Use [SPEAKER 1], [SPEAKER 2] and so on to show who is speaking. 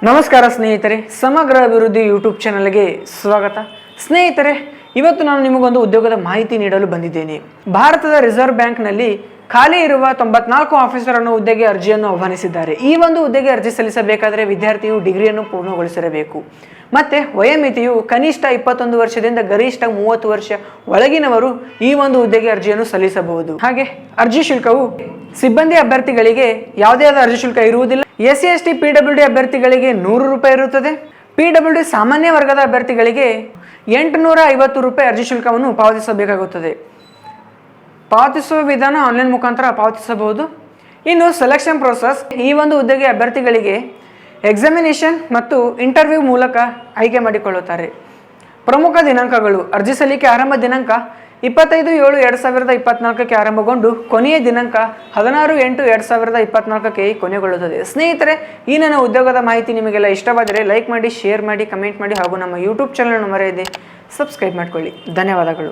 [SPEAKER 1] ನಮಸ್ಕಾರ ಸ್ನೇಹಿತರೆ, ಸಮಗ್ರ ಅಭಿವೃದ್ಧಿ ಯೂಟ್ಯೂಬ್ ಚಾನಲ್ಗೆ ಸ್ವಾಗತ. ಸ್ನೇಹಿತರೆ, ಇವತ್ತು ನಾನು ನಿಮಗೊಂದು ಉದ್ಯೋಗದ ಮಾಹಿತಿ ನೀಡಲು ಬಂದಿದ್ದೇನೆ. ಭಾರತದ ರಿಸರ್ವ್ ಬ್ಯಾಂಕ್ನಲ್ಲಿ ಖಾಲಿ ಇರುವ 94 ಆಫೀಸರ್ ಅನ್ನೋ ಹುದ್ದೆಗೆ ಅರ್ಜಿಯನ್ನು ಆಹ್ವಾನಿಸಿದ್ದಾರೆ. ಈ ಒಂದು ಹುದ್ದೆಗೆ ಅರ್ಜಿ ಸಲ್ಲಿಸಬೇಕಾದರೆ ವಿದ್ಯಾರ್ಥಿಯು ಡಿಗ್ರಿಯನ್ನು ಪೂರ್ಣಗೊಳಿಸಿರಬೇಕು. ಮತ್ತೆ ವಯೋಮಿತಿಯು ಕನಿಷ್ಠ 21 ವರ್ಷದಿಂದ ಗರಿಷ್ಠ 30 ವರ್ಷ ಒಳಗಿನವರು ಈ ಒಂದು ಹುದ್ದೆಗೆ ಅರ್ಜಿಯನ್ನು ಸಲ್ಲಿಸಬಹುದು. ಹಾಗೆ ಅರ್ಜಿ ಶುಲ್ಕವು ಸಿಬ್ಬಂದಿ ಅಭ್ಯರ್ಥಿಗಳಿಗೆ ಯಾವುದೇ ಆದ ಅರ್ಜಿ ಶುಲ್ಕ ಇರುವುದಿಲ್ಲ. SC/ST PWD ಅಭ್ಯರ್ಥಿಗಳಿಗೆ 100 ರೂಪಾಯಿ ಇರುತ್ತದೆ. PWD ಸಾಮಾನ್ಯ ವರ್ಗದ ಅಭ್ಯರ್ಥಿಗಳಿಗೆ 850 ರೂಪಾಯಿ ಅರ್ಜಿ ಶುಲ್ಕವನ್ನು ಪಾವತಿಸಬೇಕಾಗುತ್ತದೆ. ಪಾವತಿಸುವ ವಿಧಾನ ಆನ್ಲೈನ್ ಮುಖಾಂತರ ಪಾವತಿಸಬಹುದು. ಇನ್ನು ಸೆಲೆಕ್ಷನ್ ಪ್ರೋಸೆಸ್, ಈ ಒಂದು ಹುದ್ದೆಗೆ ಅಭ್ಯರ್ಥಿಗಳಿಗೆ ಎಕ್ಸಾಮಿನೇಷನ್ ಮತ್ತು ಇಂಟರ್ವ್ಯೂ ಮೂಲಕ ಆಯ್ಕೆ ಮಾಡಿಕೊಳ್ಳುತ್ತಾರೆ. ಪ್ರಮುಖ ದಿನಾಂಕಗಳು: ಅರ್ಜಿ ಸಲ್ಲಿಕೆ ಆರಂಭ ದಿನಾಂಕ 25/7/2024ಕ್ಕೆ ಆರಂಭಗೊಂಡು ಕೊನೆಯ ದಿನಾಂಕ 16/8/2024ಕ್ಕೆ ಕೊನೆಗೊಳ್ಳುತ್ತದೆ. ಸ್ನೇಹಿತರೆ, ಈ ನನ್ನ ಉದ್ಯೋಗದ ಮಾಹಿತಿ ನಿಮಗೆಲ್ಲ ಇಷ್ಟವಾದರೆ ಲೈಕ್ ಮಾಡಿ, ಶೇರ್ ಮಾಡಿ, ಕಮೆಂಟ್ ಮಾಡಿ ಹಾಗೂ ನಮ್ಮ ಯೂಟ್ಯೂಬ್ ಚಾನಲ್ ಮರೆಯದೆ ಸಬ್ಸ್ಕ್ರೈಬ್ ಮಾಡಿಕೊಳ್ಳಿ. ಧನ್ಯವಾದಗಳು.